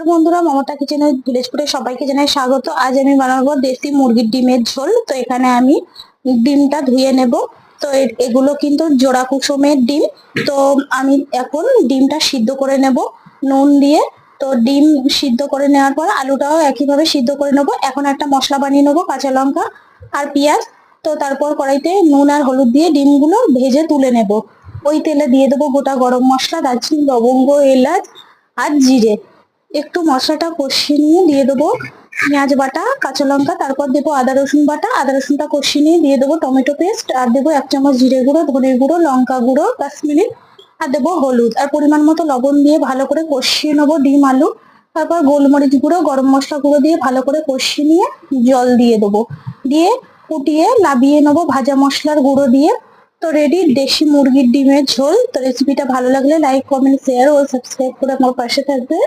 নমস্কার বন্ধুরা, Mamata kitchen with village ফুডে সবাইকে জানাই স্বাগত। আজ আমি বানাবো দেশি মুরগির ডিমের ঝোল। তো এখানে আমি ডিমটা ধুয়ে নেব। তো এগুলো কিন্তু জোড়া কুসুমের ডিম। তো আমি এখন ডিমটা সিদ্ধ করে নেব নুন দিয়ে। তো ডিম সিদ্ধ করে নেওয়ার পর আলুটাও একইভাবে সিদ্ধ করে নেব। এখন একটা মশলা বানিয়ে নেবো, কাঁচা লঙ্কা আর পেঁয়াজ। তো তারপর কড়াইতে নুন আর হলুদ দিয়ে ডিমগুলো ভেজে তুলে নেব। ওই তেলে দিয়ে দেবো গোটা গরম মশলা, দারচিনি, লবঙ্গ, এলাচ আর জিরে। একটু মশলাটা কষিয়ে নিয়ে দিয়ে দেবো পেঁয়াজ বাটা, কাঁচা লঙ্কা, তারপর দেবো আদা রসুন বাটা। আদা রসুনটা কষিয়ে নিয়ে দিয়ে দেবো টমেটো পেস্ট, আর দেবো 1 চামচ জিরে গুঁড়ো, ধনে গুঁড়ো, লঙ্কা গুঁড়ো, কাশ্মীরি, আর দেবো হলুদ আর পরিমাণ মতো লবণ দিয়ে ভালো করে কষিয়ে নেবো ডিম আলু। তারপর গোলমরিচ গুঁড়ো, গরম মশলা গুঁড়ো দিয়ে ভালো করে কষিয়ে নিয়ে জল দিয়ে দেবো। দিয়ে ফুটিয়ে নাবিয়ে নেবো ভাজা মশলার গুঁড়ো দিয়ে। তো রেডি দেশি মুরগির ডিমের ঝোল। তো রেসিপিটা ভালো লাগলে লাইক, কমেন্ট, শেয়ার ও সাবস্ক্রাইব করে আমার পাশে থাকবে।